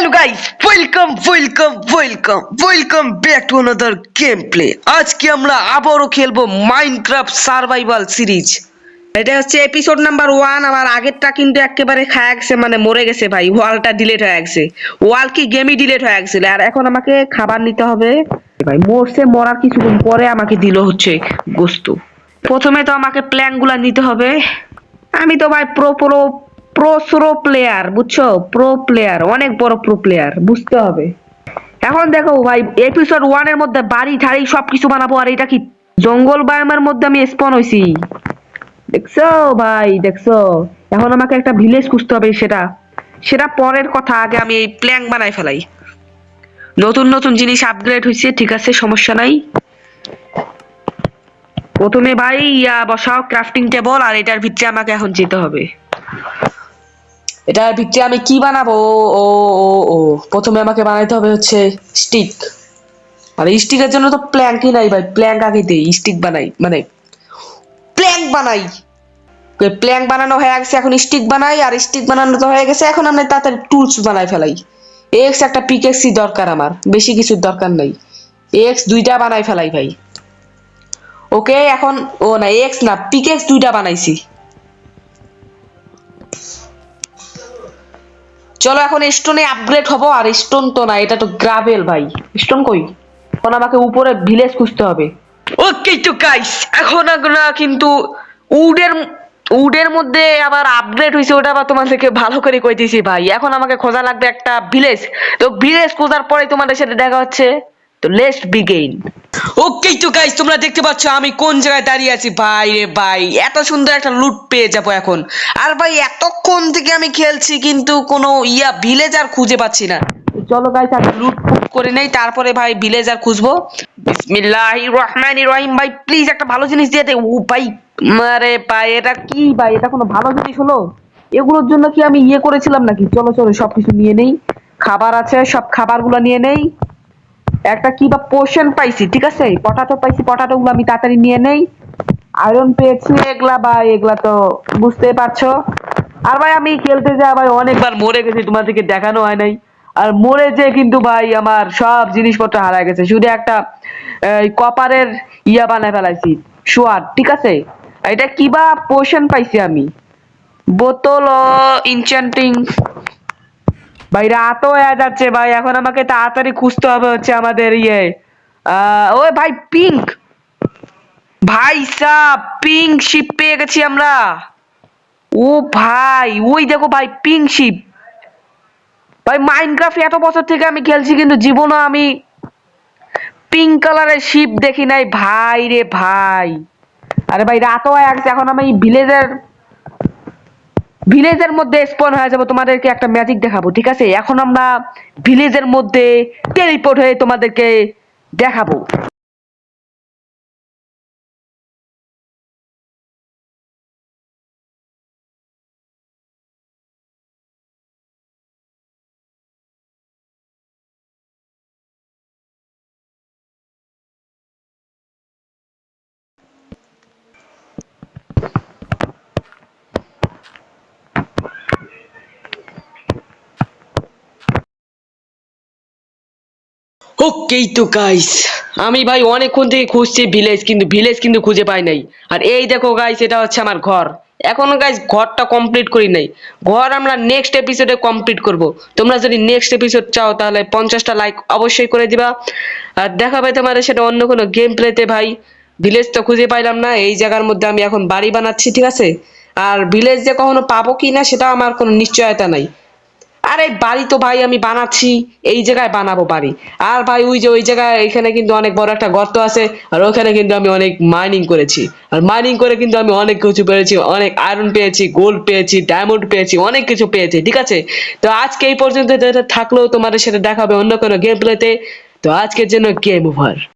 Hello guys, welcome back to another game play. আজকে আমরা আবারও খেলবো মাইনক্রাফট সার্ভাইভাল সিরিজ। এটা হচ্ছে এপিসোড নাম্বার 1। আমার আগেরটা কিন্তু একেবারে খায়া গেছে, মানে মরে গেছে ভাই। ওয়ালটা ডিলিট হয়ে গেছে। ওয়াল কি গেমই ডিলিট হয়ে গেছিল। আর এখন আমাকে খাবার নিতে হবে ভাই। মরার কিছুক্ষণ পরে আমাকে দিল হচ্ছে গোস্ত। প্রথমে তো আমাকে প্ল্যানগুলা নিতে হবে। আমি তো ভাই প্রো প্লেয়ার, বুঝছো? প্রো প্লেয়ার, অনেক বড় প্রো প্লেয়ার, বুঝতে হবে। এখন দেখো ভাই, এপিসোড 1 এর মধ্যে বাড়ি ঠাড়ি সবকিছু বানাবো। আর এটা কি জঙ্গল বায়োমের মধ্যে আমি স্পন হইছি, দেখছো ভাই, দেখছো? এখন আমাকে একটা ভিলেজ খুঁজতে হবে। সেটা সেটা পরের কথা, আগে আমি এই প্ল্যান বানাই ফেলাই। নতুন নতুন জিনিস আপগ্রেড হয়েছে, ঠিক আছে, সমস্যা নাই। প্রথমে ভাই বসাও ক্রাফটিং টেবল। আর এটার ভিতরে আমাকে এখন যেতে হবে। এটার ভিতরে আমি কি বানাবো? ও ও ও প্রথমে আমাকে বানাইতে হবে হচ্ছে স্টিক। আর স্টিকের জন্য তো প্ল্যাঙ্কই নাই ভাই। প্ল্যাঙ্ক আগে দেই, স্টিক বানাই, মানে প্ল্যাঙ্ক বানাই। প্ল্যাঙ্ক বানানো হয়ে গেছে, এখন স্টিক বানাই। আর স্টিক বানানো তো হয়ে গেছে, এখন আমরা তাড়াতাড়ি টুলস বানাই ফেলাই। এক্স একটা পিকেক্সি দরকার আমার, বেশি কিছুর দরকার নাই। এক্স 2টা বানাই ফেলাই ভাই। ওকে, এখন ও না, এক্স না, পিকেক্স 2টা বানাইছি। চলো এখন স্টোনে আপগ্রেড হবো। আর স্টোন তো না, এটা তো গ্রাভেল ভাই। স্টোন কই? এখন আমাকে উপরে ভিলেজ খুঁজতে হবে। ওকে তো গাইস, এখন আমরা কিন্তু উডের উডের মধ্যে আবার আপগ্রেড হয়েছে। ওটা আবার তোমাদেরকে ভালো করে কইতেছি ভাই। এখন আমাকে খোঁজা লাগবে একটা ভিলেজ। তো ভিলেজ খোঁজার পরে তোমাদের সাথে দেখা হচ্ছে। তো লেটস বিগিন। ওকে তো গাইস, তোমরা দেখতে পাচ্ছ আমি কোন জায়গায় দাঁড়িয়ে আছি ভাই রে ভাই। এত সুন্দর একটা লুট পেয়ে যাবো এখন। আর ভাই এতক্ষণ থেকে আমি খেলছি, কিন্তু কোনো ভিলেজ আর খুঁজে পাচ্ছি না। চলো গাইস, আগে লুট করে নেই, তারপরে ভাই ভিলেজ আর খুঁজবো। বিসমিল্লাহির রহমানির রহিম। ভাই প্লিজ একটা ভালো জিনিস দিয়ে দে। ও ভাই, আরে ভাই এটা কি ভাই? এটা কোনো ভালো জিনিস হলো? এগুলোর জন্য কি আমি করেছিলাম নাকি? চলো চলো, সবকিছু নিয়ে নেই। খাবার আছে, সব খাবারগুলো নিয়ে নেই। একটা কি বা পোশন পাইছি, ঠিক আছে, পটাটো পাইছি। পটাটো গুলো আমি তাড়াতাড়ি নিয়ে নেই। আয়রন পেয়েছি, এগুলা ভাই, এগুলা তো বুঝতেই পারছো। আর ভাই আমি খেলতে যাই ভাই, অনেকবার মরে গেছি, তোমাদেরকে দেখানো হয় নাই। আর মরে যে কিন্তু ভাই আমার সব জিনিসপত্র হারায় গেছে। শুধু একটা কপারের বানায় ফেলাইছি, সোয়ার, ঠিক আছে। এটা কি বা পোশন পাইছি আমি। বোতল ইনচ্যান্টিং। ভাই রাতও হয়ে যাচ্ছে ভাই, এখন আমাকে তাড়াতাড়ি খুঁজতে হবে হচ্ছে আমাদের ওই ভাই পিঙ্ক। ভাই সাব, পিঙ্ক শিপ পেয়ে গেছি আমরা। ও ভাই, ওই দেখো ভাই, পিঙ্ক শিপ। ভাই মাইনক্রাফট এত বছর থেকে আমি খেলছি, কিন্তু জীবনে আমি পিঙ্ক কালারের শিপ দেখি নাই ভাই রে ভাই। আরে ভাই রাতও হয়ে গেছে, এখন আমি ভিলেজের মধ্যে স্পন হয়ে যাবো। তোমাদেরকে একটা ম্যাজিক দেখাবো, ঠিক আছে? এখন আমরা ভিলেজের মধ্যে টেলিপোর্ট হয়ে তোমাদেরকে দেখাবো। ওকেই তো গাইস, আমি ভাই অনেকক্ষণ থেকে খুঁজছি ভিলেজ কিন্তু খুঁজে পাই নাই। আর এই দেখো গাইস, এটা হচ্ছে আমার ঘর। এখনো গাইস ঘরটা কমপ্লিট করি নাই। ঘর আমরা নেক্সট এপিসোডে কমপ্লিট করব। তোমরা যদি নেক্সট এপিসোড চাও তাহলে 50টা লাইক অবশ্যই করে দিবা। আর দেখাবে তোমাদের সেটা অন্য কোনো গেম প্লেতে ভাই। ভিলেজ তো খুঁজে পাইলাম না, এই জায়গার মধ্যে আমি এখন বাড়ি বানাচ্ছি, ঠিক আছে। আর ভিলেজ যে কখনো পাবো কি না সেটা আমার কোনো নিশ্চয়তা নাই। আরে বাড়ি তো ভাই আমি বানাচ্ছি, এই জায়গায় বানাবো বাড়ি। আর ভাই ওই যে ওই জায়গায়, এখানে কিন্তু অনেক বড় একটা গর্ত আছে। আর ওখানে কিন্তু আমি অনেক মাইনিং করেছি। আর মাইনিং করে কিন্তু আমি অনেক কিছু পেয়েছি, অনেক আয়রন পেয়েছি, গোল্ড পেয়েছি, ডায়মন্ড পেয়েছি, অনেক কিছু পেয়েছি, ঠিক আছে। তো আজকে এই পর্যন্ত থাকলেও তোমাদের সাথে দেখাবে অন্য কোনো গেম প্লেতে। তো আজকের জন্য গেম ওভার।